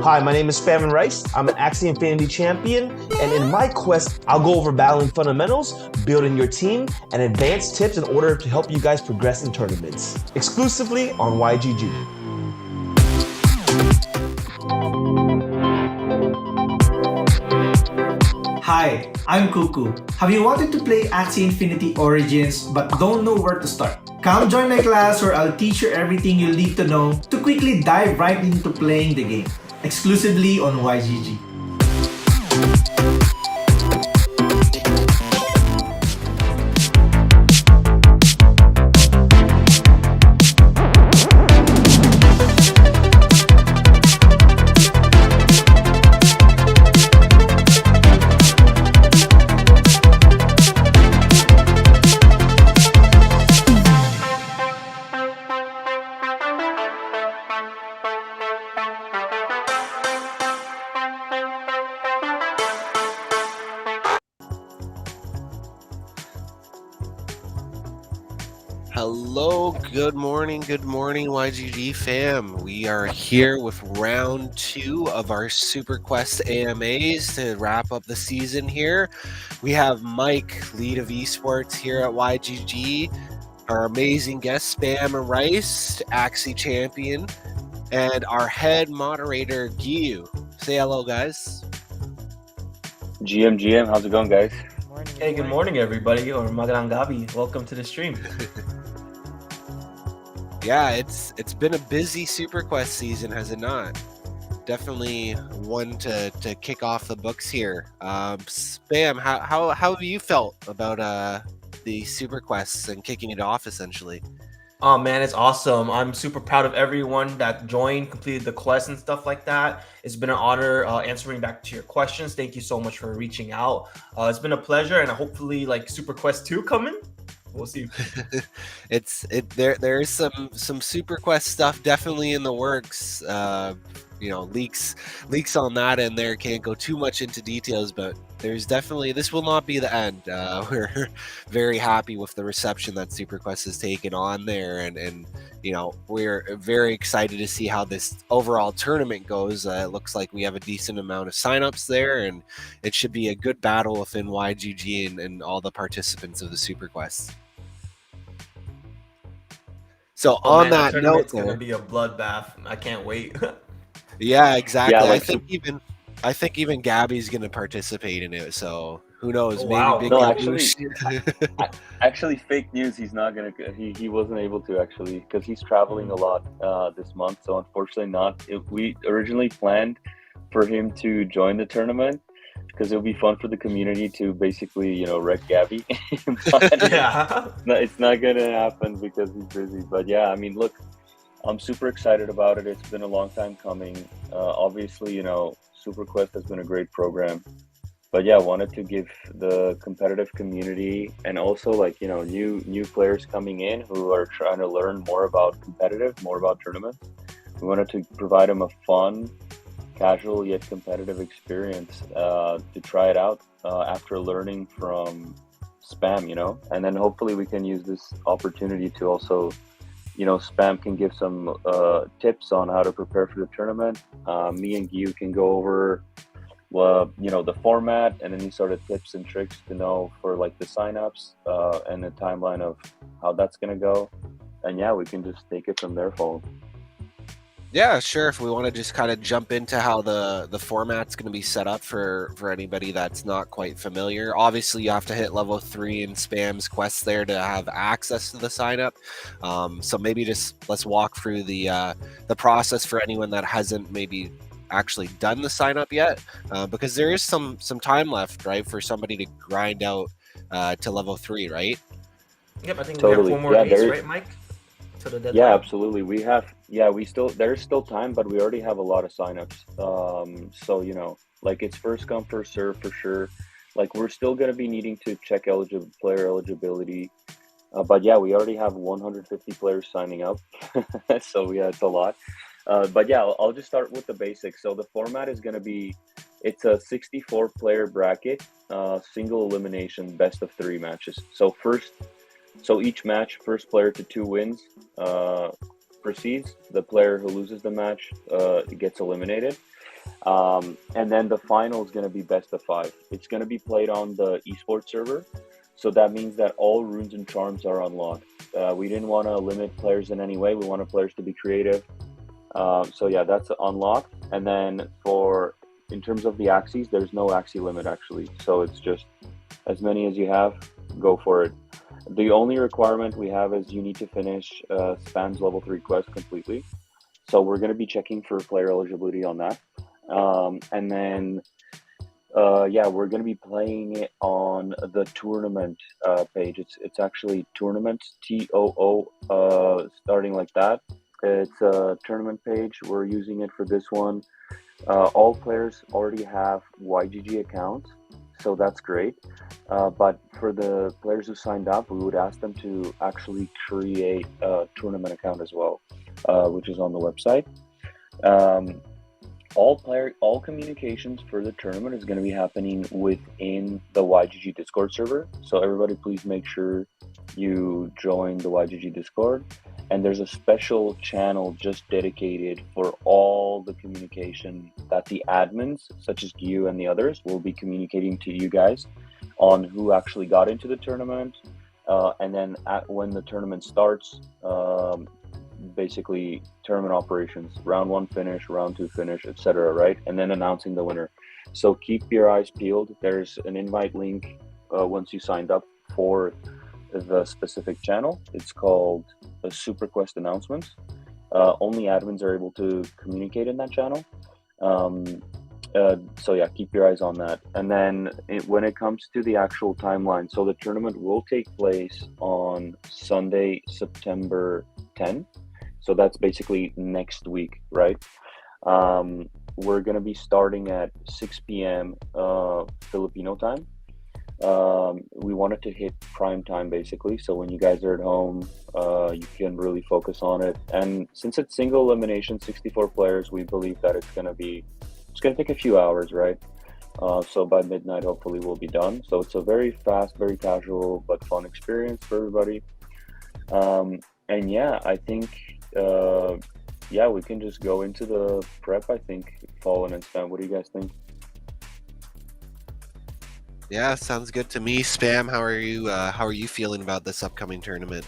Hi, my name is Spamandrice. I'm an Axie Infinity champion, and in my quest, I'll go over battling fundamentals, building your team, and advanced tips in order to help you guys progress in tournaments. Exclusively on YGG. Hi, I'm Kuku. Have you wanted to play Axie Infinity Origins but don't know where to start? Come join my class where I'll teach you everything you'll need to know to quickly dive right into playing the game. Exclusively on YGG. Hello, good morning, YGG fam. We are here with round 2 of our SuperQuest AMAs to wrap up the season here. We have Mike, lead of esports here at YGG, our amazing guest Spamandrice, Axie champion, and our head moderator Gyu. Say hello, guys. GM, how's it going, guys? Hey, good morning, everybody, or magandang gabi. Welcome to the stream. Yeah, it's been a busy SuperQuest season, has it not? Definitely one to kick off the books here. Spam, how have you felt about the SuperQuests and kicking it off essentially? Oh man, it's awesome. I'm super proud of everyone that joined, completed the quest and stuff like that. It's been an honor answering back to your questions. Thank you so much for reaching out. It's been a pleasure, and hopefully like SuperQuest 2 coming. We'll see. There's some SuperQuest stuff definitely in the works. Leaks on that, and there can't go too much into details, but there's definitely, this will not be the end. We're very happy with the reception that SuperQuest has taken on there, and we're very excited to see how this overall tournament goes. It looks like we have a decent amount of signups there, and it should be a good battle within YGG and all the participants of the SuperQuest. So on that note, it's gonna be a bloodbath. I can't wait. Yeah, exactly. Yeah, I think even Gabby's gonna participate in it. So Who knows? Oh, Maybe wow. Big No, Caboose. actually, fake news. He's not gonna. He wasn't able to actually because he's traveling a lot this month. So unfortunately, not. We originally planned for him to join the tournament because it would be fun for the community to basically, wreck Gabby. But Yeah. it's not gonna happen because he's busy. But yeah, I mean, look, I'm super excited about it. It's been a long time coming. Obviously, SuperQuest has been a great program. But yeah, wanted to give the competitive community and also like, new players coming in who are trying to learn more about competitive, more about tournaments. We wanted to provide them a fun, casual yet competitive experience to try it out after learning from Spam, and then hopefully we can use this opportunity to also, Spam can give some tips on how to prepare for the tournament. Me and Gyu can go over the format and any sort of tips and tricks to know for like the signups and the timeline of how that's gonna go. And yeah, we can just take it from there, Paul. Yeah, sure. If we want to just kind of jump into how the format's going to be set up for anybody that's not quite familiar. Obviously, you have to hit level 3 in Spam's quest there to have access to the sign up. So maybe just let's walk through the process for anyone that hasn't maybe actually done the sign up yet, because there is some time left, right, for somebody to grind out to level 3, right? Yep, I think we have Totally. 4 more Yeah, days, right, Mike? To the deadline. Yeah, absolutely. There's still time, but we already have a lot of signups. So, like it's first come, first serve for sure. Like we're still going to be needing to check player eligibility. But yeah, we already have 150 players signing up. So yeah, it's a lot. But yeah, I'll just start with the basics. So the format is going to be, it's a 64 player bracket, single elimination, best of 3 matches. So each match, first player to 2 wins proceeds. The player who loses the match gets eliminated. And then the final is going to be best of 5. It's going to be played on the esports server. So that means that all runes and charms are unlocked. We didn't want to limit players in any way. We wanted players to be creative. So yeah, that's unlocked. And then in terms of the Axies, there's no Axie limit actually. So it's just as many as you have, go for it. The only requirement we have is you need to finish Spam's level 3 quest completely. So we're going to be checking for player eligibility on that. And then, we're going to be playing it on the tournament page. It's actually tournaments, TOO, starting like that. It's a tournament page. We're using it for this one. All players already have YGG accounts, so that's great. But for the players who signed up, we would ask them to actually create a tournament account as well, which is on the website. All communications for the tournament is going to be happening within the YGG Discord server. So everybody, please make sure you join the YGG Discord. And there's a special channel just dedicated for all the communication that the admins, such as you and the others, will be communicating to you guys on who actually got into the tournament. And then when the tournament starts, basically tournament operations, round 1 finish, round 2 finish, etc., right? And then announcing the winner. So keep your eyes peeled. There's an invite link once you signed up for the specific channel. It's called the SuperQuest announcements. Only admins are able to communicate in that channel. So yeah, keep your eyes on that. And then when it comes to the actual timeline, so the tournament will take place on Sunday, September 10. So that's basically next week, right? We're going to be starting at 6 p.m. Filipino time. We wanted to hit prime time basically, so when you guys are at home, you can really focus on it. And since it's single elimination, 64 players, we believe that it's going to take a few hours, right? So by midnight, hopefully we'll be done. So it's a very fast, very casual, but fun experience for everybody. And yeah, I think, we can just go into the prep, I think, Fallen and Spam. What do you guys think? Yeah, sounds good to me. Spam, how are you feeling about this upcoming tournament?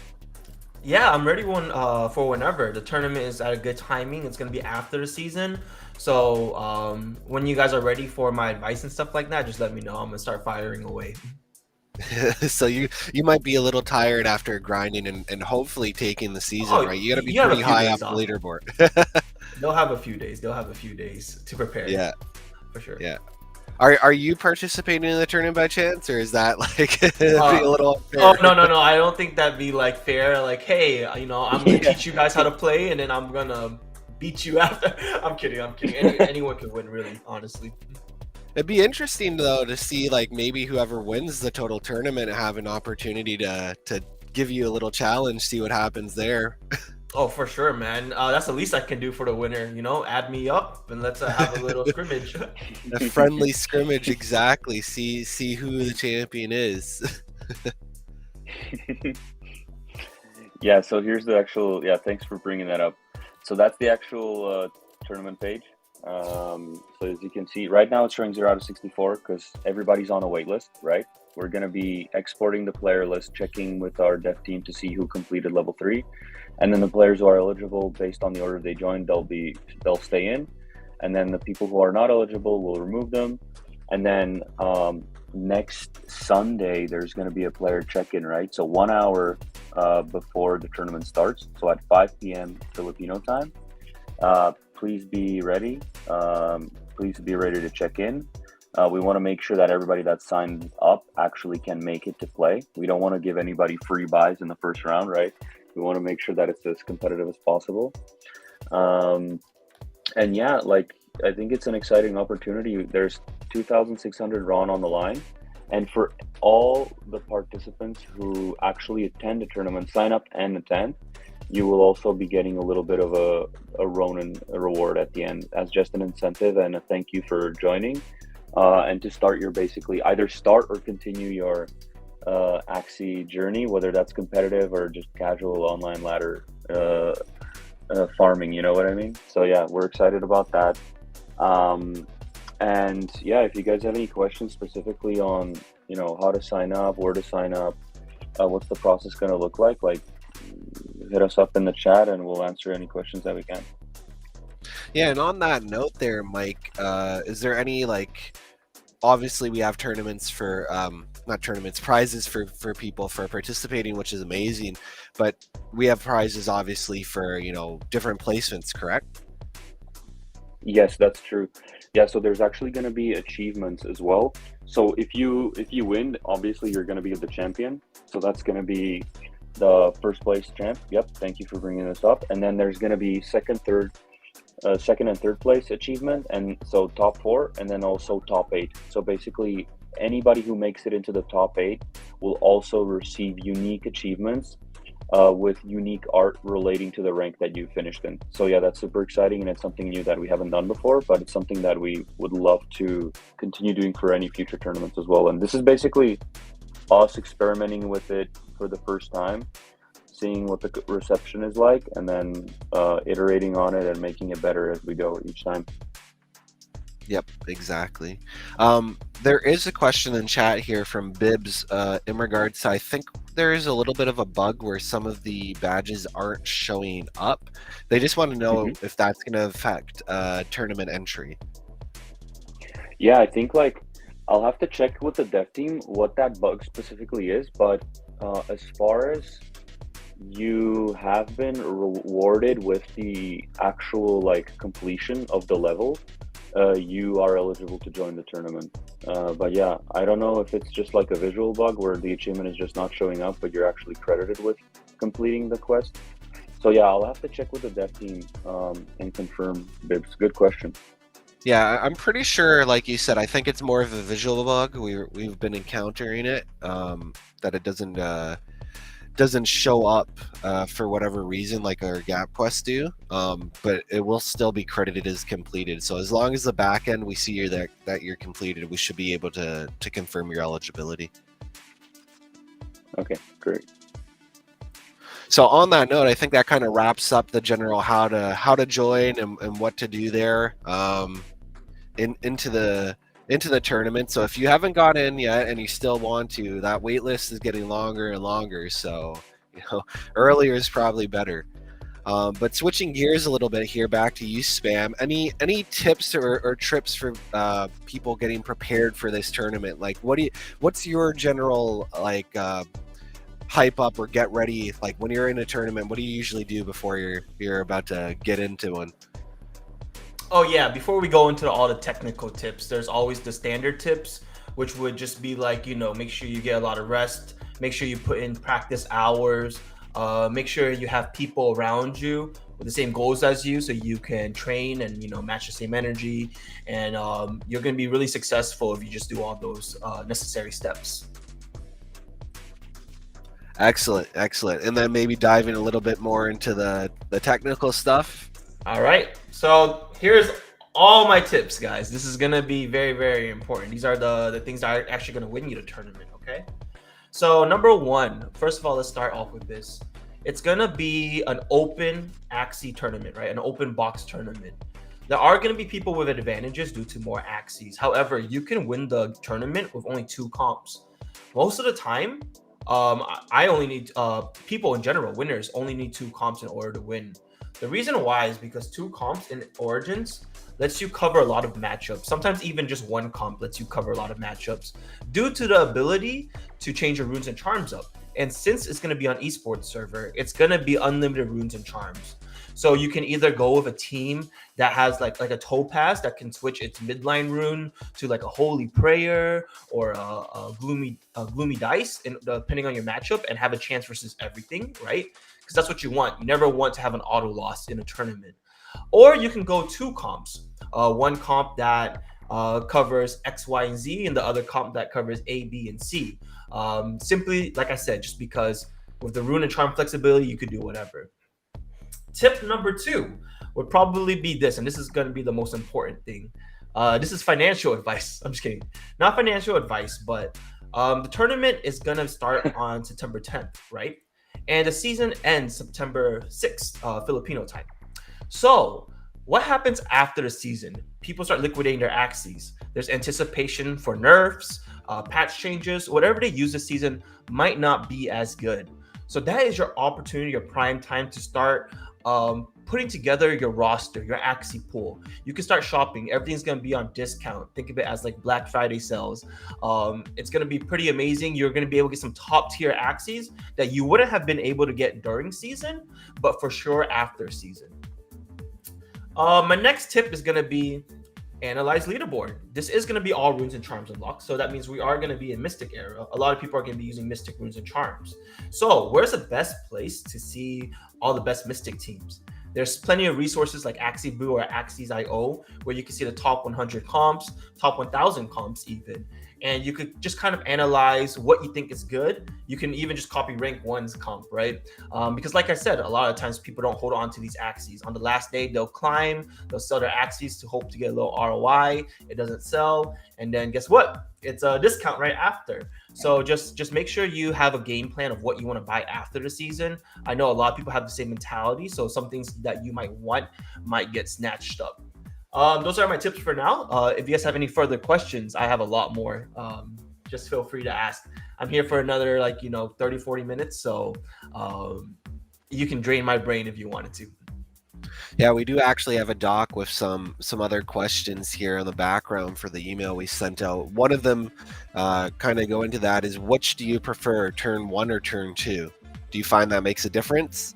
Yeah, I'm ready for whenever. The tournament is at a good timing. It's gonna be after the season. So when you guys are ready for my advice and stuff like that, just let me know. I'm gonna start firing away. So you might be a little tired after grinding and hopefully taking the season, Oh, right? You got to be you have a pretty few high days up the off. leaderboard. They'll have a few days. They'll have a few days to prepare. Yeah, For sure. yeah. Are you participating in the tournament by chance, or is that like be a Uh, little oh unfair? no! I don't think that'd be like fair. Like, hey, I'm gonna Yeah. teach you guys how to play, and then I'm gonna beat you after. I'm kidding. I'm kidding. Anyone could win, really. Honestly. It'd be interesting though to see like maybe whoever wins the total tournament have an opportunity to give you a little challenge, see what happens there. Oh, for sure, man. That's the least I can do for the winner. Add me up and let's have a little scrimmage. A friendly scrimmage, exactly. See who the champion is. Yeah, so here's the actual. Yeah, thanks for bringing that up. So that's the actual tournament page. So as you can see, right now it's showing 0 out of 64 because everybody's on a wait list, right? We're going to be exporting the player list, checking with our dev team to see who completed level 3. And then the players who are eligible based on the order they joined, they'll stay in. And then the people who are not eligible, we'll remove them. And then next Sunday, there's going to be a player check-in, right? So 1 hour before the tournament starts, so at 5 p.m. Filipino time. Please be ready. Please be ready to check in. We want to make sure that everybody that's signed up actually can make it to play. We don't want to give anybody free buys in the first round, right? We want to make sure that it's as competitive as possible. And yeah, like I think it's an exciting opportunity. There's 2,600 RON on the line. And for all the participants who actually attend the tournament, sign up and attend, you will also be getting a little bit of a Ronin reward at the end as just an incentive and a thank you for joining. And to start your basically either start or continue your Axie journey, whether that's competitive or just casual online ladder farming, you know what I mean? So yeah, we're excited about that. And yeah, if you guys have any questions specifically on, how to sign up, where to sign up, what's the process going to look like hit us up in the chat and we'll answer any questions that we can. Yeah, and on that note there, Mike, is there any obviously we have tournaments for not tournaments, prizes for people for participating, which is amazing, but we have prizes obviously for different placements, correct? Yes, that's true. Yeah, so there's actually going to be achievements as well. So if you win, obviously you're going to be the champion. So that's going to be the first place champ. Yep, thank you for bringing this up. And then there's going to be second and third place achievement, and so top 4, and then also top 8. So basically anybody who makes it into the top 8 will also receive unique achievements with unique art relating to the rank that you finished in. So yeah, that's super exciting, and it's something new that we haven't done before, but it's something that we would love to continue doing for any future tournaments as well. And this is basically us experimenting with it for the first time, seeing what the reception is like, and then iterating on it and making it better as we go each time. Yep, exactly. There is a question in chat here from Bibs in regards to, I think there is a little bit of a bug where some of the badges aren't showing up. They just want to know if that's going to affect tournament entry. Yeah, I think I'll have to check with the dev team what that bug specifically is, but as far as you have been rewarded with the actual completion of the level, you are eligible to join the tournament. But yeah, I don't know if it's just a visual bug where the achievement is just not showing up, but you're actually credited with completing the quest. So yeah, I'll have to check with the dev team and confirm. Bibs, good question. Yeah, I'm pretty sure, like you said, I think it's more of a visual bug. We've been encountering it, that it doesn't show up for whatever reason like our gap quests do, but it will still be credited as completed. So as long as the back end we see that you're completed, we should be able to confirm your eligibility. Okay, great. So on that note, I think that kind of wraps up the general how to join and what to do there into the tournament. So if you haven't got in yet and you still want to, that wait list is getting longer and longer. So Earlier is probably better. But switching gears a little bit here, back to you, Spam. Any tips or trips for people getting prepared for this tournament? Like, what's your general hype up or get ready? Like when you're in a tournament, what do you usually do before you're about to get into one? Oh yeah, before we go into all the technical tips, there's always the standard tips, which would just be like, make sure you get a lot of rest, make sure you put in practice hours, make sure you have people around you with the same goals as you so you can train and, match the same energy. And you're going to be really successful if you just do all those necessary steps. Excellent. And then maybe diving a little bit more into the technical stuff. All right. So here's all my tips, guys. This is going to be very, very important. These are the things that are actually going to win you the tournament, okay? So number one, first of all, let's start off with this. It's going to be an open Axie tournament, right? An open box tournament. There are going to be people with advantages due to more Axies. However, you can win the tournament with only 2 comps. Most of the time, I only need people in general, winners only need 2 comps in order to win. The reason why is because 2 comps in Origins lets you cover a lot of matchups. Sometimes even just 1 comp lets you cover a lot of matchups due to the ability to change your runes and charms up. And since it's going to be on esports server, it's going to be unlimited runes and charms. So you can either go with a team that has like a Topaz that can switch its midline rune to like a Holy Prayer or a gloomy dice, and depending on your matchup, and have a chance versus everything, right? Because that's what you want. You never want to have an auto loss in a tournament. Or you can go 2 comps. One comp that covers X, Y, and Z, and the other comp that covers A, B, and C. Simply, like I said, just because with the rune and charm flexibility, you could do whatever. Tip number 2 would probably be this, and this is going to be the most important thing. This is financial advice. I'm just kidding. Not financial advice, but the tournament is going to start on September 10th, right? And the season ends September 6th, Filipino time. So what happens after the season? People start liquidating their Axies. There's anticipation for nerfs, patch changes. Whatever they use this season might not be as good. So that is your opportunity, your prime time to start putting together your roster, your Axie pool. You can start shopping. Everything's going to be on discount. Think of it as like Black Friday sales. It's going to be pretty amazing. You're going to be able to get some top tier Axies that you wouldn't have been able to get during season, but for sure after season. My next tip is going to be analyze leaderboard. This is going to be all runes and charms unlocked. So that means we are going to be in Mystic era. A lot of people are going to be using Mystic runes and charms. So where's the best place to see all the best Mystic teams? There's plenty of resources like Axie Boo or Axies.io where you can see the top 100 comps, top 1000 comps even. And you could just kind of analyze what you think is good. You can even just copy rank 1's comp, right? Because like I said, a lot of times people don't hold on to these Axies. On the last day, they'll climb, they'll sell their Axies to hope to get a little ROI. It doesn't sell. And then guess what? It's a discount right after. So just make sure you have a game plan of what you want to buy after the season. I know a lot of people have the same mentality. So some things that you might want might get snatched up. Those are my tips for now. If you guys have any further questions, I have a lot more. Just feel free to ask. I'm here for another 30, 40 minutes. So you can drain my brain if you wanted to. Yeah, we do actually have a doc with some other questions here in the background for the email we sent out. One of them kind of go into that is, which do you prefer, turn 1 or turn 2? Do you find that makes a difference?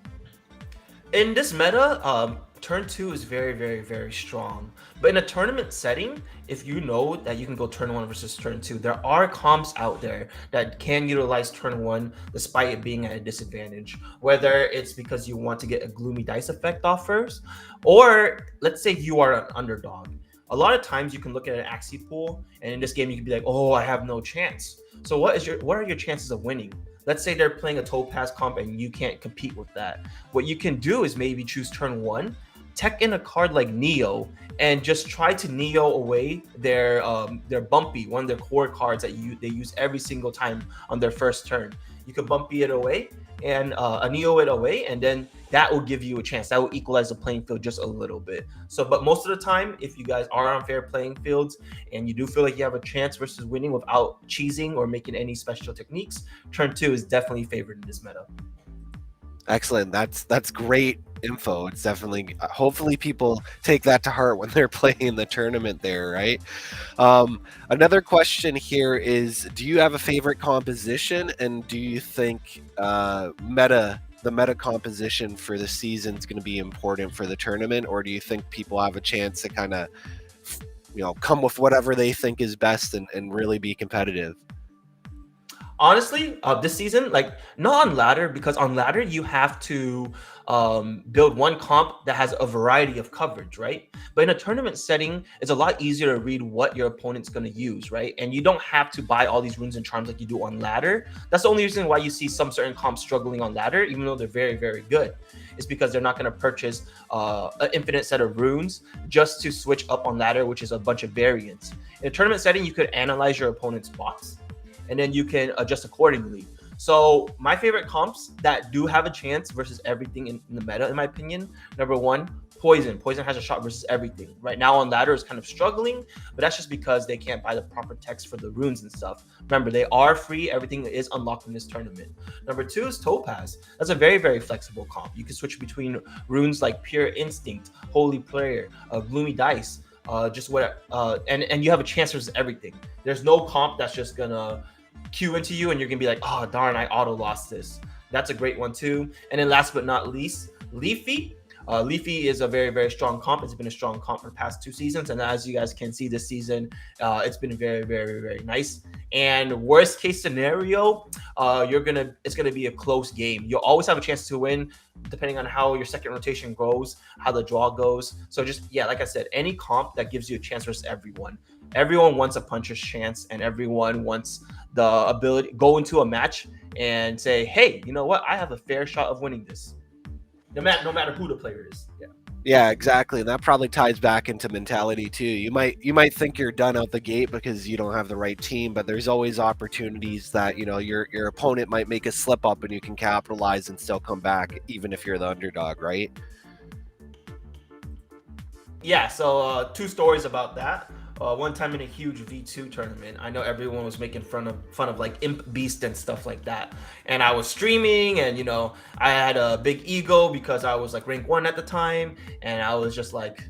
In this meta, turn 2 is very, very, very strong. But in a tournament setting, if you know that you can go turn 1 versus turn 2, there are comps out there that can utilize turn 1 despite it being at a disadvantage. Whether it's because you want to get a gloomy dice effect off first, or let's say you are an underdog. A lot of times you can look at an Axie pool, and in this game you can be like, oh, I have no chance. So what are your chances of winning? Let's say they're playing a Topaz comp and you can't compete with that. What you can do is maybe choose turn 1, tech in a card like Neo, and just try to Neo away their Bumpy, one of their core cards that they use every single time on their first turn. You can Bumpy it away and Neo it away, and then that will give you a chance. That will equalize the playing field just a little bit. So, but most of the time, if you guys are on fair playing fields and you do feel like you have a chance versus winning without cheesing or making any special techniques, turn 2 is definitely favored in this meta. Excellent. That's great info. It's definitely hopefully people take that to heart when they're playing the tournament there, right? Another question here is, do you have a favorite composition, and do you think the meta composition for the season is going to be important for the tournament, or do you think people have a chance to kind of come with whatever they think is best and really be competitive? Honestly, this season, like not on ladder, because on ladder you have to build one comp that has a variety of coverage, right? But in a tournament setting, it's a lot easier to read what your opponent's going to use, right? And you don't have to buy all these runes and charms like you do on ladder. That's the only reason why you see some certain comps struggling on ladder, even though they're very, very good. It's because they're not going to purchase an infinite set of runes just to switch up on ladder, which is a bunch of variants. In a tournament setting, you could analyze your opponent's bots, and then you can adjust accordingly. So my favorite comps that do have a chance versus everything in the meta, in my opinion, number one, Poison. Poison has a shot versus everything. Right now on ladder is kind of struggling, but that's just because they can't buy the proper text for the runes and stuff. Remember, they are free. Everything is unlocked in this tournament. Number two is Topaz. That's a very, very flexible comp. You can switch between runes like Pure Instinct, Holy Prayer, Gloomy Dice, and you have a chance versus everything. There's no comp that's just gonna queue into you and you're gonna be like, oh darn, I auto lost this. That's a great one too. And then last but not least, Leafy. Leafy is a very, very strong comp. It's been a strong comp for the past 2 seasons, and as you guys can see this season, it's been very, very, very nice. And worst case scenario, it's gonna be a close game. You'll always have a chance to win, depending on how your second rotation goes, how the draw goes. So just like I said, any comp that gives you a chance versus everyone. Everyone wants a puncher's chance, and everyone wants the ability go into a match and say, hey, you know what? I have a fair shot of winning this. No matter who the player is. Yeah, exactly. And that probably ties back into mentality too. You might think you're done out the gate because you don't have the right team, but there's always opportunities that, your opponent might make a slip up and you can capitalize and still come back, even if you're the underdog, right? Yeah, so 2 stories about that. One time in a huge V2 tournament, I know everyone was making fun of like Imp Beast and stuff like that. And I was streaming, and I had a big ego because I was like rank 1 at the time, and I was just like,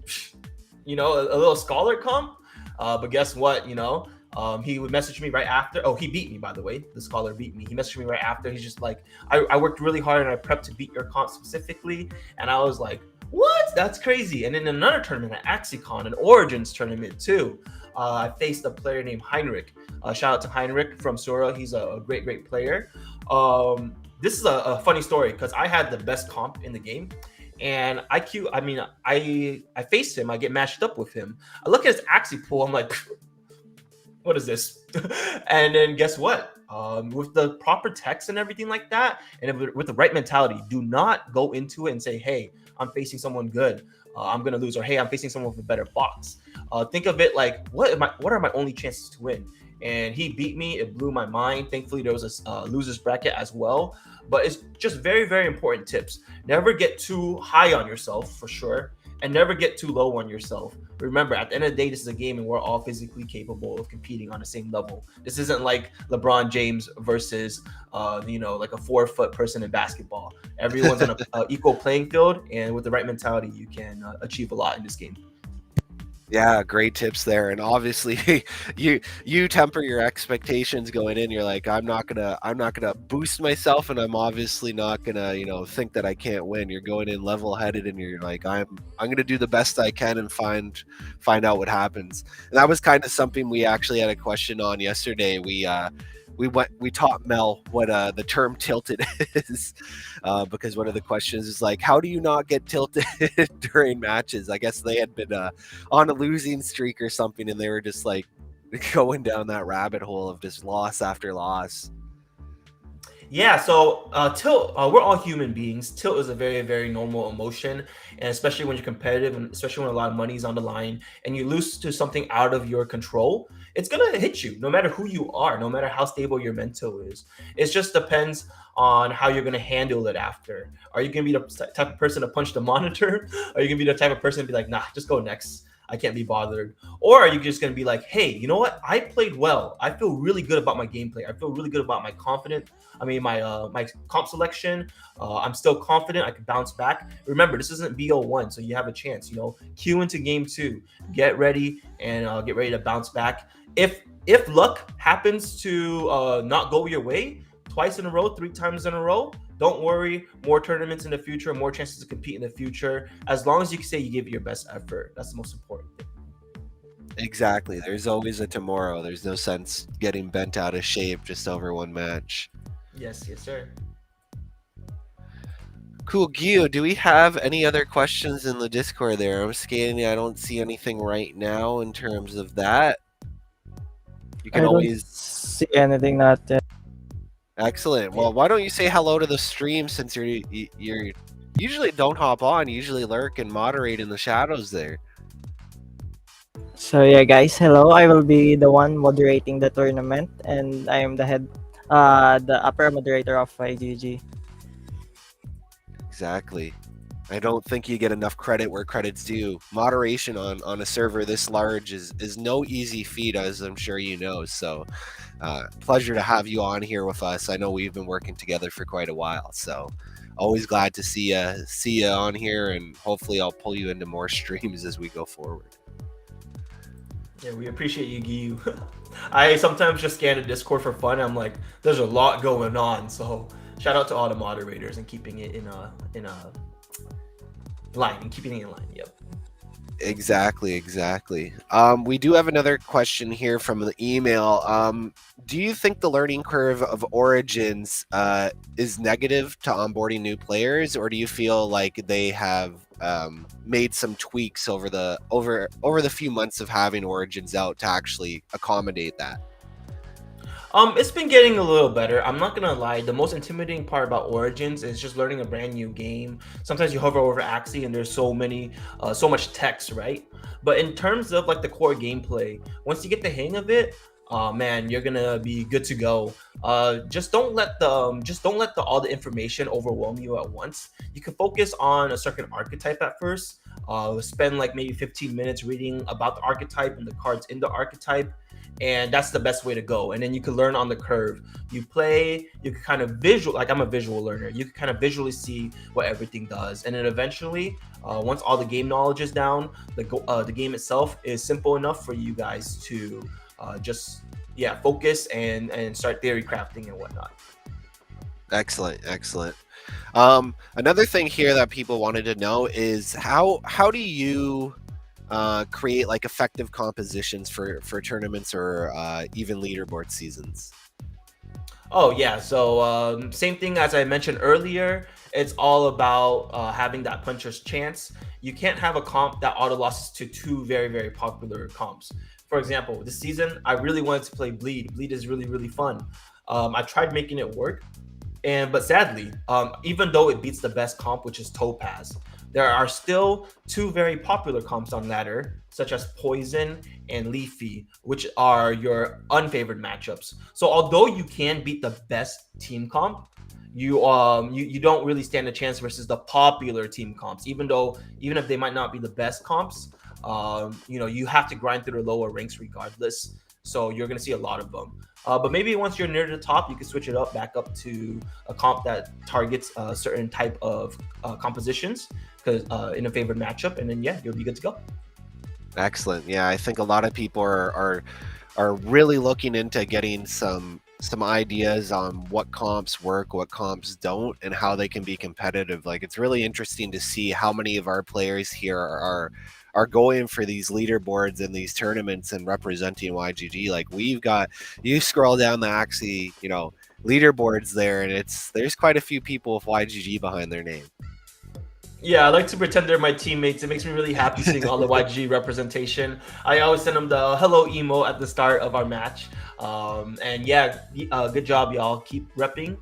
a little scholar comp. But guess what? He would message me right after. Oh, he beat me, by the way. The scholar beat me. He messaged me right after. He's just like, I worked really hard and I prepped to beat your comp specifically. And I was like, what? That's crazy. And in another tournament at AxieCon, an Origins tournament too, I faced a player named Heinrich. Shout out to Heinrich from Sora. He's a great, great player. This is a funny story because I had the best comp in the game. And I faced him. I get matched up with him. I look at his Axie pool. I'm like, what is this? And then guess what? With the proper text and everything like that, and with the right mentality, do not go into it and say, hey, I'm facing someone good, I'm gonna lose, or hey, I'm facing someone with a better box. Think of it like, what are my only chances to win? And he beat me. It blew my mind. Thankfully, there was a losers bracket as well. But it's just very, very important tips. Never get too high on yourself, for sure, and never get too low on yourself. Remember, at the end of the day, this is a game and we're all physically capable of competing on the same level. This isn't like LeBron James versus, like a 4-foot person in basketball. Everyone's on an equal playing field, and with the right mentality, you can achieve a lot in this game. Yeah, great tips there. And obviously you temper your expectations going in. You're like, I'm not gonna boost myself, and I'm obviously not gonna, think that I can't win. You're going in level headed, and you're like, I'm gonna do the best I can and find out what happens. And that was kind of something we actually had a question on yesterday. We taught Mel what the term tilted is, because one of the questions is like, how do you not get tilted during matches? I guess they had been on a losing streak or something, and they were just like going down that rabbit hole of just loss after loss. Yeah, so tilt, we're all human beings. Tilt is a very, very normal emotion, and especially when you're competitive, and especially when a lot of money's on the line and you lose to something out of your control, it's going to hit you no matter who you are, no matter how stable your mental is. It just depends on how you're going to handle it after. Are you going to be the type of person to punch the monitor? Are you going to be the type of person to be like, nah, just go next? I can't be bothered. Or are you just going to be like, hey, you know what? I played well. I feel really good about my gameplay. I feel really good about my my comp selection. I'm still confident. I can bounce back. Remember, this isn't BO1, so you have a chance. Queue into game 2, get ready, and get ready to bounce back. If luck happens to not go your way twice in a row, 3 times in a row, don't worry. More tournaments in the future, more chances to compete in the future. As long as you can say you give it your best effort, that's the most important thing. Exactly. There's always a tomorrow. There's no sense getting bent out of shape just over one match. Yes, sir. Cool. Gio, do we have any other questions in the Discord there? I'm scanning. I don't see anything right now in terms of that. You can I don't always see anything not yet. Excellent. Well, why don't you say hello to the stream, since you're usually don't hop on, you usually lurk and moderate in the shadows there. So yeah, guys, hello. I will be the one moderating the tournament, and I am the upper moderator of YGG. Exactly. I don't think you get enough credit where credit's due. Moderation on a server this large is no easy feat, as I'm sure you know. So, pleasure to have you on here with us. I know we've been working together for quite a while, so always glad to see you on here, and hopefully I'll pull you into more streams as we go forward. Yeah, we appreciate you, Giyu. I sometimes just scan the Discord for fun. I'm like, there's a lot going on. So shout out to all the moderators and keeping it in a line and keeping it in line. Yep. Exactly. We do have another question here from the email. Do you think the learning curve of Origins is negative to onboarding new players, or do you feel like they have made some tweaks over the few months of having Origins out to actually accommodate that? It's been getting a little better. I'm not gonna lie. The most intimidating part about Origins is just learning a brand new game. Sometimes you hover over Axie and there's so much text, right? But in terms of like the core gameplay, once you get the hang of it, man, you're gonna be good to go. Just don't let all the information overwhelm you at once. You can focus on a certain archetype at first. Spend like maybe 15 minutes reading about the archetype and the cards in the archetype. And that's the best way to go. And then you can learn on the curve. You play, you can kind of like I'm a visual learner. You can kind of visually see what everything does. And then eventually, once all the game knowledge is down, the game itself is simple enough for you guys to just focus and start theory crafting and whatnot. Excellent. Another thing here that people wanted to know is how do you create like effective compositions for tournaments or even leaderboard seasons? Oh yeah, so same thing as I mentioned earlier. It's all about having that puncher's chance. You can't have a comp that auto losses to 2 very, very popular comps. For example, this season I really wanted to play Bleed. Bleed is really, really fun. I tried making it work, but sadly, even though it beats the best comp, which is Topaz, there are still 2 very popular comps on ladder, such as Poison and Leafy, which are your unfavored matchups. So although you can beat the best team comp, you don't really stand a chance versus the popular team comps. Even if they might not be the best comps, you have to grind through the lower ranks regardless. So you're gonna see a lot of them. But maybe once you're near the top, you can switch it up back up to a comp that targets a certain type of compositions, because in a favored matchup, and then you'll be good to go. Excellent. Yeah, I think a lot of people are really looking into getting some ideas on what comps work, what comps don't, and how they can be competitive. Like, it's really interesting to see how many of our players here are going for these leaderboards and these tournaments and representing YGG. Like, you scroll down the Axie, leaderboards there, and there's quite a few people with YGG behind their name. Yeah, I like to pretend they're my teammates. It makes me really happy seeing all the YGG representation. I always send them the hello emo at the start of our match. Good job, y'all. Keep repping.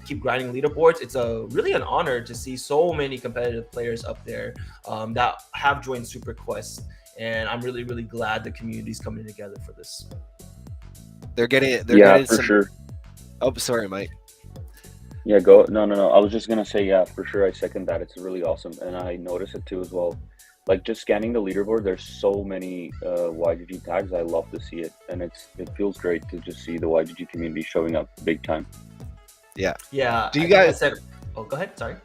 Keep grinding leaderboards. It's really an honor to see so many competitive players up there that have joined SuperQuest, and I'm really, really glad the community's coming together for this. They're getting for sure. Oh, sorry, Mike. Yeah, go. No. I was just gonna say, yeah, for sure. I second that. It's really awesome, and I notice it too as well. like just scanning the leaderboard, there's so many YGG tags. I love to see it, and it feels great to just see the YGG community showing up big time. Yeah. Yeah. Do you I think I guys? said, oh, go ahead. Sorry.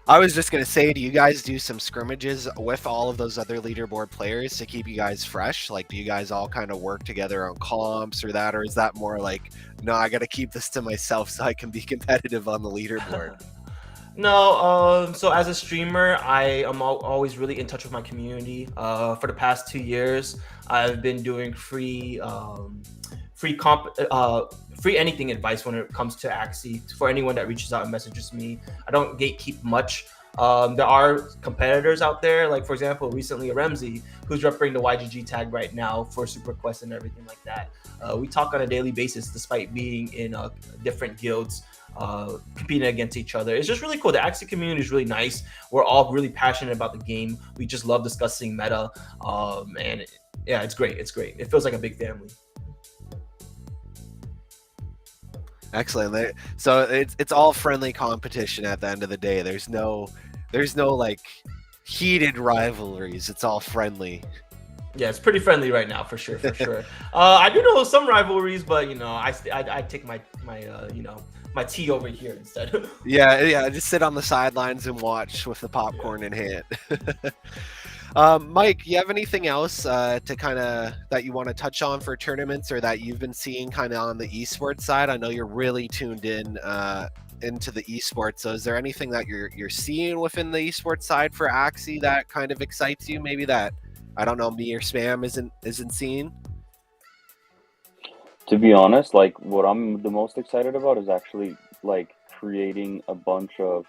I was just gonna say, do you guys do some scrimmages with all of those other leaderboard players to keep you guys fresh? Like, do you guys all kind of work together on comps or that, or is that more like, no, I got to keep this to myself so I can be competitive on the leaderboard? No, so as a streamer, I am always really in touch with my community. For the past 2 years, I've been doing free anything advice when it comes to Axie for anyone that reaches out and messages me. I don't gatekeep much. There are competitors out there, like for example, recently Remzi, who's repping the YGG tag right now for SuperQuest and everything like that. We talk on a daily basis, despite being in different guilds, competing against each other. It's just really cool. The Axie community is really nice. We're all really passionate about the game. We just love discussing meta, and yeah, it's great. It's great. It feels like a big family. Excellent. So it's all friendly competition at the end of the day. There's no like heated rivalries. It's all friendly. Yeah, it's pretty friendly right now, for sure, for sure. I do know some rivalries, but you know, I take my my tea over here instead. Yeah. Just sit on the sidelines and watch with the popcorn in hand. Mike, you have anything else to kind of that you want to touch on for tournaments, or that you've been seeing kind of on the esports side? I know you're really tuned in into the esports. So is there anything that you're seeing within the esports side for Axie that kind of excites you? Maybe that, I don't know, me or Spam isn't seeing? To be honest, like what I'm the most excited about is actually like creating a bunch of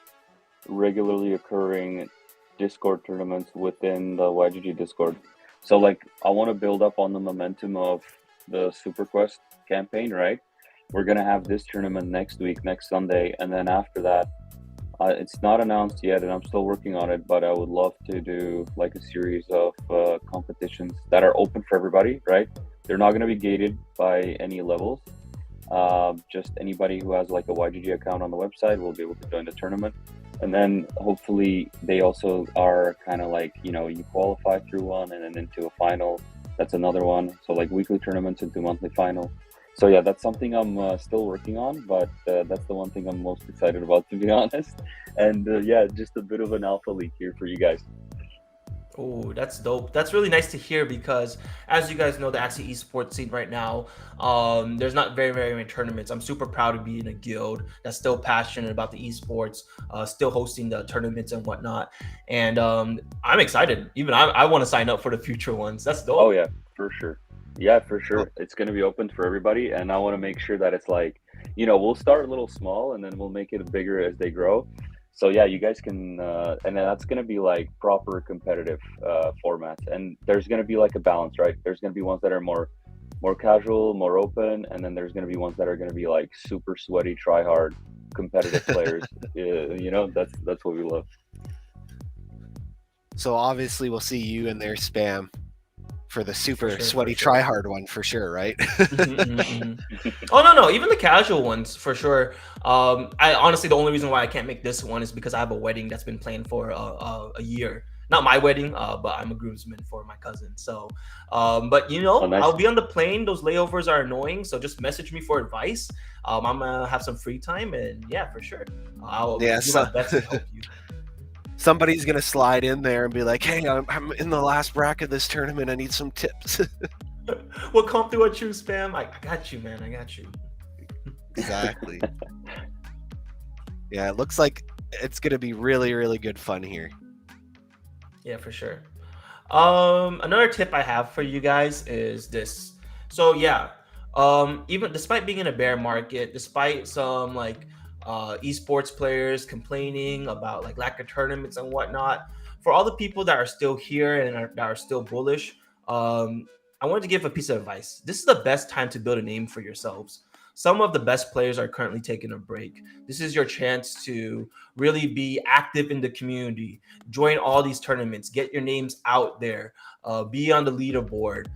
regularly occurring Discord tournaments within the YGG Discord. So like I want to build up on the momentum of the SuperQuest campaign, right? We're gonna have this tournament next week, next Sunday, and then after that, it's not announced yet, and I'm still working on it. But I would love to do like a series of competitions that are open for everybody, right? They're not gonna be gated by any levels. Just anybody who has like a YGG account on the website will be able to join the tournament. And then hopefully they also are kind of like, you know, you qualify through one and then into a final. That's another one. So like weekly tournaments into monthly final. So yeah, that's something I'm still working on, but that's the one thing I'm most excited about, to be honest. And yeah, just a bit of an alpha leak here for you guys. Oh, that's dope. That's really nice to hear, because as you guys know, the Axie esports scene right now, there's not very many tournaments. I'm super proud to be in a guild that's still passionate about the esports, still hosting the tournaments and whatnot. And I'm excited. Even I want to sign up for the future ones. That's dope. Oh yeah, for sure. Yeah, for sure. It's going to be open for everybody. And I want to make sure that it's like, you know, we'll start a little small and then we'll make it bigger as they grow. So yeah, you guys can, and then that's going to be like proper competitive formats. And there's going to be like a balance, right? There's going to be ones that are more casual, more open. And then there's going to be ones that are going to be like super sweaty, try hard, competitive players. You know, that's what we love. So obviously we'll see you in there, Spam, for the super sure, sweaty for sure. try hard one for sure, right? Oh no, even the casual ones for sure. I honestly, the only reason why I can't make this one is because I have a wedding that's been planned for a year. Not my wedding, but I'm a groomsman for my cousin. So, but you know, nice. I'll be on the plane. Those layovers are annoying, so just message me for advice. I'm gonna have some free time, and yeah, for sure, I'll do my best to help you. Somebody's gonna slide in there and be like, "Hey, I'm in the last bracket of this tournament. I need some tips." What comp do I choose, Spam? I got you, man. I got you. Exactly. Yeah, it looks like it's gonna be really good fun here. Yeah, for sure. Another tip I have for you guys is this. So yeah, even despite being in a bear market, despite some like esports players complaining about like lack of tournaments and whatnot, for all the people that are still here and that are still bullish, I wanted to give a piece of advice. This is the best time to build a name for yourselves. Some of the best players are currently taking a break. This is your chance to really be active in the community, join all these tournaments, get your names out there, be on the leaderboard.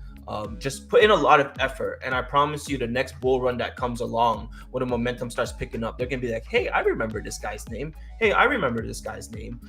Just put in a lot of effort, and I promise you the next bull run that comes along, when the momentum starts picking up, they're gonna be like, hey, I remember this guy's name. Hey, I remember this guy's name.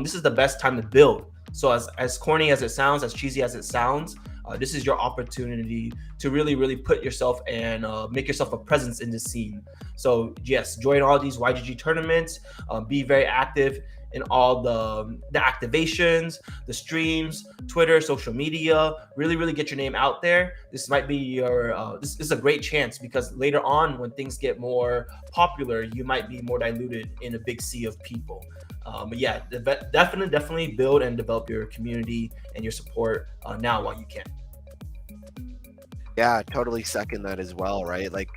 This is the best time to build. So as corny as it sounds, as cheesy as it sounds, this is your opportunity to really put yourself and make yourself a presence in the scene. So yes, join all these YGG tournaments, be very active in all the activations, the streams, Twitter, social media. Really get your name out there. This might be your this is a great chance, because later on when things get more popular, you might be more diluted in a big sea of people. But yeah, definitely build and develop your community and your support now while you can. Yeah, totally second that as well, right? Like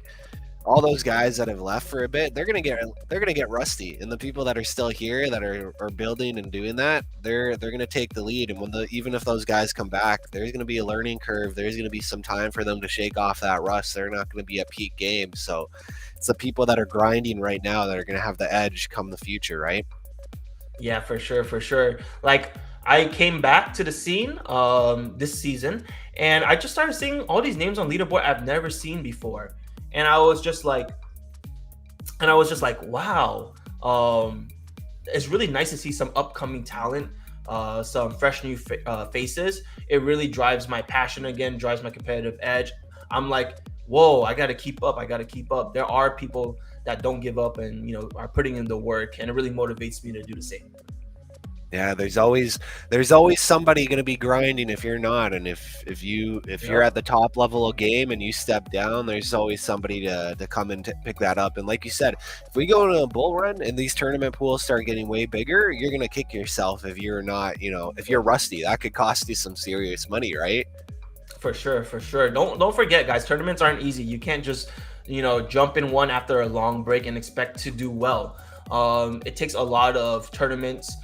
all those guys that have left for a bit, they're gonna get rusty, and the people that are still here that are building and doing that, they're gonna take the lead. And even if those guys come back, there's gonna be a learning curve. There's gonna be some time for them to shake off that rust. They're not gonna be at peak game. So it's the people that are grinding right now that are gonna have the edge come the future, right? Yeah, for sure. Like I came back to the scene this season, and I just started seeing all these names on leaderboard I've never seen before. And I was just like, wow. It's really nice to see some upcoming talent, some fresh new faces. It really drives my passion again, drives my competitive edge. I'm like, whoa, I gotta keep up. There are people that don't give up and are putting in the work, and it really motivates me to do the same. Yeah, there's always somebody going to be grinding if you're not, and if you're at the top level of game and you step down, there's always somebody to come and pick that up. And like you said, if we go to a bull run and these tournament pools start getting way bigger, you're going to kick yourself if you're not, if you're rusty. That could cost you some serious money, right? For sure. Don't forget, guys, tournaments aren't easy. You can't just jump in one after a long break and expect to do well. It takes a lot of tournaments.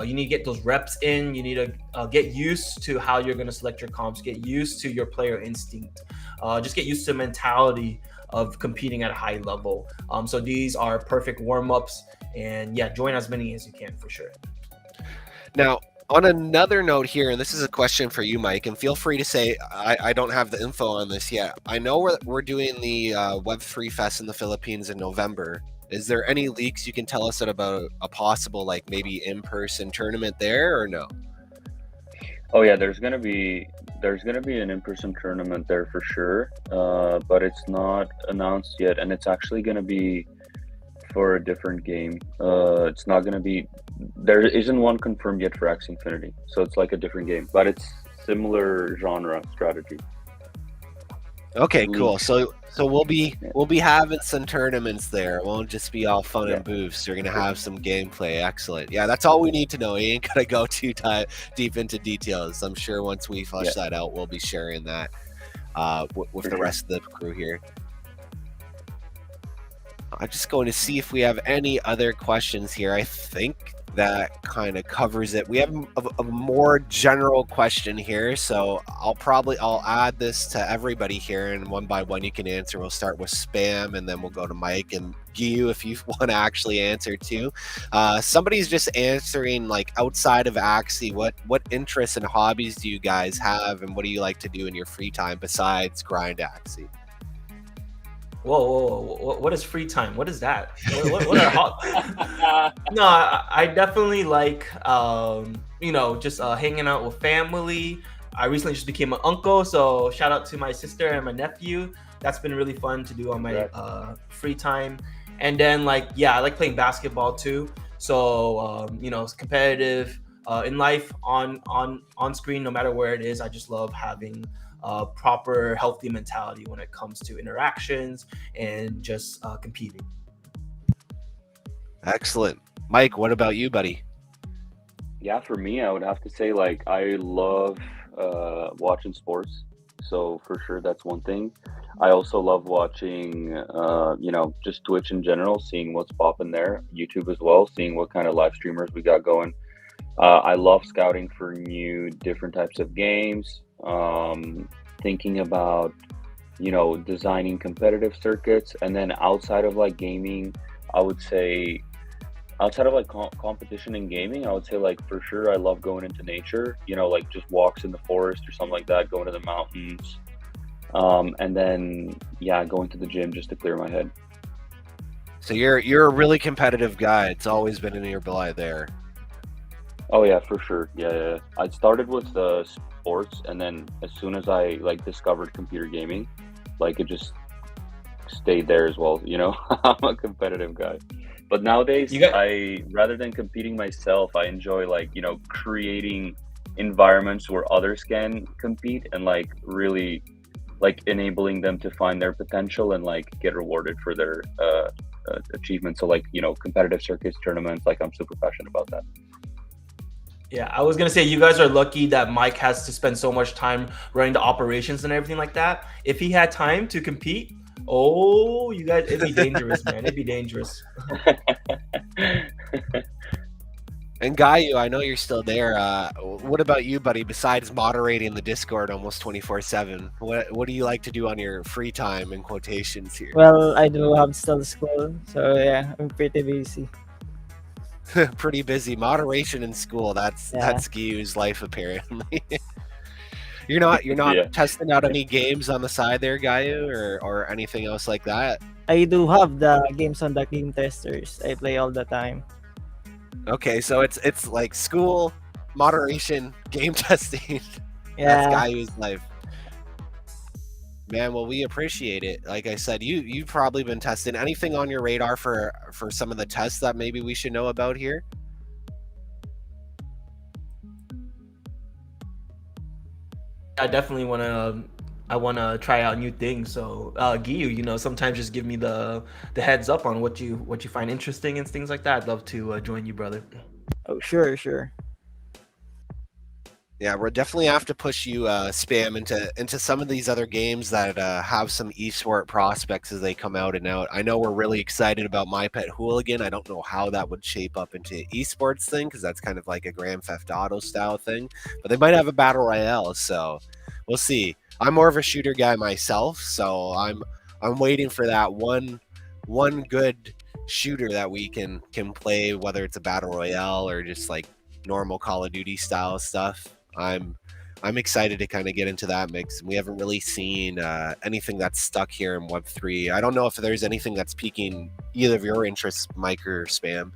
You need to get those reps in. You need to get used to how you're going to select your comps, get used to your player instinct, just get used to the mentality of competing at a high level. So these are perfect warm-ups, and yeah, join as many as you can for sure. Now, on another note here, and this is a question for you, Mike, and feel free to say I don't have the info on this yet. I know we're doing the Web3 Fest in the Philippines in November. Is there any leaks you can tell us about a possible, like, maybe in-person tournament there, or no? Oh yeah, there's gonna be an in-person tournament there for sure, but it's not announced yet, and it's actually gonna be for a different game. It's not gonna be, there isn't one confirmed yet for Axie Infinity, so it's like a different game, but it's similar genre strategy. Okay, cool. So we'll be having some tournaments there. It won't just be all fun and boofs. You're gonna have some gameplay. Excellent. Yeah, that's all we need to know. You ain't gotta go too deep into details. I'm sure once we flesh that out, we'll be sharing that with the rest of the crew here. I'm just going to see if we have any other questions here. I think that kind of covers it. We have a more general question here, so I'll add this to everybody here, and one by one you can answer. We'll start with Spam, and then we'll go to Mike and Gyu if you want to actually answer too. Somebody's just answering, like, outside of Axie, what interests and hobbies do you guys have, and what do you like to do in your free time besides grind Axie? Whoa, what is free time? What is that? What are No, I definitely like just hanging out with family. I recently just became an uncle, so shout out to my sister and my nephew. That's been really fun to do on my free time. And then I like playing basketball too. So it's competitive in life, on screen, no matter where it is. I just love having proper healthy mentality when it comes to interactions and just competing. Excellent. Mike, what about you, buddy? Yeah, for me, I would have to say, I love watching sports. So for sure, that's one thing. I also love watching, just Twitch in general, seeing what's popping there. YouTube as well, seeing what kind of live streamers we got going. I love scouting for new different types of games. Thinking about designing competitive circuits, and then outside of gaming, I would say outside of competition in gaming, I would say for sure I love going into nature, just walks in the forest or something like that, going to the mountains, and then going to the gym just to clear my head. So you're a really competitive guy. It's always been in your blood there. Oh yeah, for sure. Yeah. I started with sports, and then as soon as I like discovered computer gaming, like it just stayed there as well. You know, I'm a competitive guy. But nowadays, You got I rather than competing myself, I enjoy like creating environments where others can compete and like really like enabling them to find their potential and like get rewarded for their achievements. So like competitive circuits, tournaments. Like I'm super passionate about that. Yeah, I was gonna say you guys are lucky that Mike has to spend so much time running the operations and everything like that. If he had time to compete, oh, you guys, it'd be dangerous, man. It'd be dangerous. And Gayu, I know you're still there. What about you, buddy? Besides moderating the Discord almost 24/7, what do you like to do on your free time? In quotations here. Well, I do have still school, so yeah, I'm pretty busy. Pretty busy. Moderation in school. That's Yeah. Giyu's life apparently. You're not Yeah. testing out any games on the side there, Gayu, or anything else like that. I do have the games on the game testers. I play all the time. Okay, so it's like school, moderation, game testing. Yeah. That's Guyu's life. Man, well, we appreciate it. Like I said, you've probably been testing. Anything on your radar for some of the tests that maybe we should know about here? I definitely wanna. I wanna try out new things. So, Giyu, sometimes just give me the heads up on what you find interesting and things like that. I'd love to join you, brother. Oh, sure. Yeah, we'll definitely have to push you, Spam, into some of these other games that have some esport prospects as they come out and out. I know we're really excited about My Pet Hooligan. I don't know how that would shape up into esports thing because that's kind of like a Grand Theft Auto style thing, but they might have a battle royale, so we'll see. I'm more of a shooter guy myself, so I'm waiting for that one good shooter that we can play, whether it's a battle royale or just like normal Call of Duty style stuff. I'm excited to kind of get into that mix. We haven't really seen anything that's stuck here in Web3. I don't know if there's anything that's piquing either of your interests, Mike or Spam,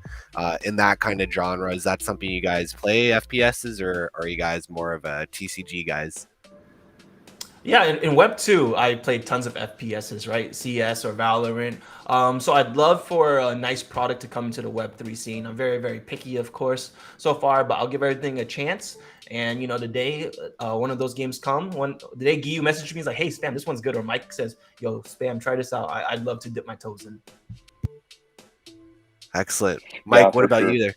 in that kind of genre. Is that something you guys play FPSs, or are you guys more of a TCG guys? Yeah, in Web 2, I played tons of FPSs, right? CS or Valorant. So I'd love for a nice product to come into the Web 3 scene. I'm very, very picky, of course, so far, but I'll give everything a chance. And the day one of those games the day Giyu messaged me, he's like, "Hey, Spam, this one's good," or Mike says, "Yo, Spam, try this out. I'd love to dip my toes in." Excellent, Mike. Yeah, what for about sure. you there?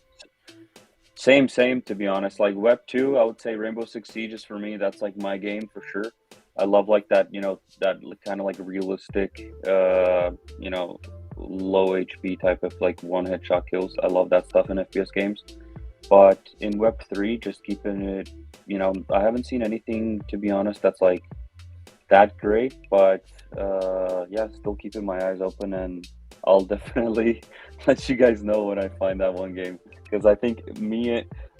Same, to be honest. Like Web 2, I would say Rainbow Six Siege is for me. That's like my game for sure. I love like that, that kind of like realistic, low HP type of like one headshot kills. I love that stuff in FPS games. But in Web 3, just keeping it, I haven't seen anything, to be honest, that's like that great. But yeah, still keeping my eyes open, and I'll definitely let you guys know when I find that one game. Because I think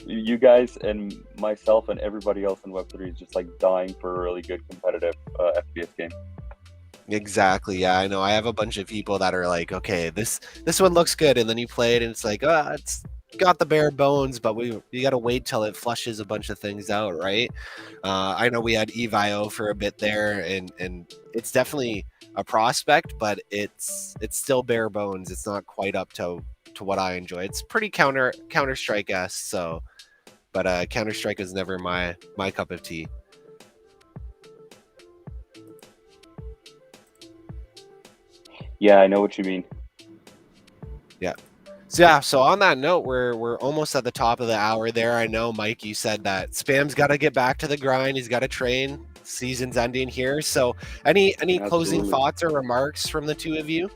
you guys and myself and everybody else in Web3 is just like dying for a really good competitive FPS game. Exactly. Yeah, I know. I have a bunch of people that are like, okay, this one looks good, and then you play it, and it's like, it's got the bare bones, but you got to wait till it flushes a bunch of things out, right? I know we had EVIO for a bit there, and it's definitely a prospect, but it's still bare bones. It's not quite up to what I enjoy. It's pretty Counter-Strike-esque, so, but Counter-Strike is never my cup of tea. Yeah, I know what you mean. Yeah. So on that note, we're almost at the top of the hour there. I know, Mike, you said that Spam's got to get back to the grind. He's got to train. Season's ending here. So any closing Absolutely. thoughts or remarks from the two of you?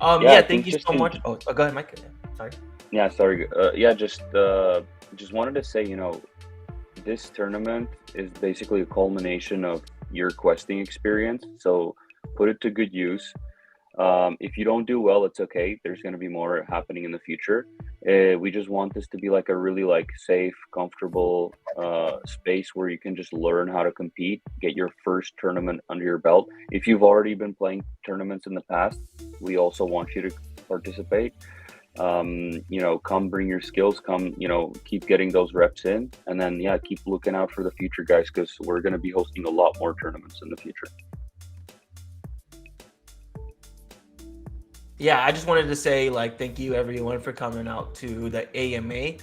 Yeah, I Yeah, think thank you just so much. Oh, go ahead, Mike. Sorry. Yeah, sorry. Yeah, just wanted to say, this tournament is basically a culmination of your questing experience. So put it to good use. If you don't do well, it's okay. There's going to be more happening in the future. We just want this to be like a really like safe, comfortable space where you can just learn how to compete, get your first tournament under your belt. If you've already been playing tournaments in the past, we also want you to participate. You know, come bring your skills, come, you know, keep getting those reps in, and then yeah, keep looking out for the future, guys, because we're going to be hosting a lot more tournaments in the future. Yeah, I just wanted to say like thank you everyone for coming out to the AMA.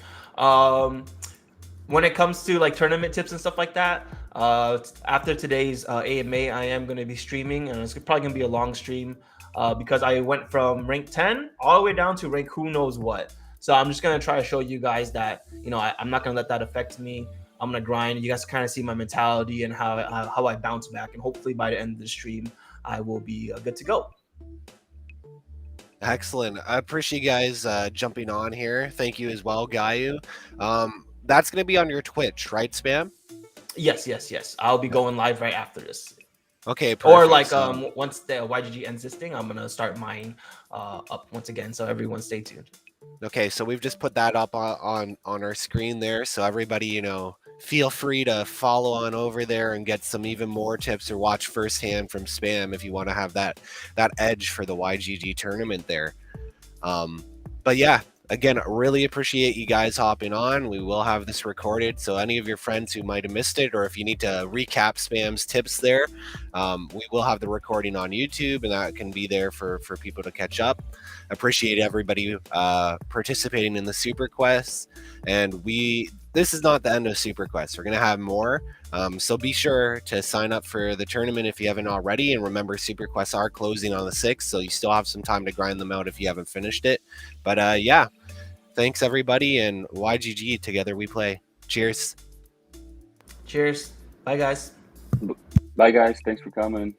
When it comes to like tournament tips and stuff like that, after today's AMA, I am going to be streaming, and it's probably going to be a long stream because I went from rank 10 all the way down to rank who knows what. So I'm just going to try to show you guys that, you know, I'm not going to let that affect me. I'm going to grind. You guys kind of see my mentality and how I bounce back. And hopefully by the end of the stream, I will be good to go. Excellent. I appreciate you guys jumping on here. Thank you as well, Gayu. That's going to be on your Twitch, right, Spam? Yes. I'll be going live right after this. Okay, perfect. Or like once the YGG ends this thing, I'm gonna start mine up once again. So everyone stay tuned. Okay, so we've just put that up on our screen there, so everybody, you know, feel free to follow on over there and get some even more tips or watch firsthand from Spam if you want to have that edge for the YGG tournament there. But yeah, again, really appreciate you guys hopping on. We will have this recorded, so any of your friends who might have missed it, or if you need to recap Spam's tips there, we will have the recording on YouTube, and that can be there for people to catch up. Appreciate everybody participating in the SuperQuests, and this is not the end of SuperQuests. We're going to have more, so be sure to sign up for the tournament if you haven't already, and remember SuperQuests are closing on the 6th, so you still have some time to grind them out if you haven't finished it. But yeah, thanks everybody, and YGG, together we play. Cheers. Cheers. Bye guys. Bye guys, thanks for coming.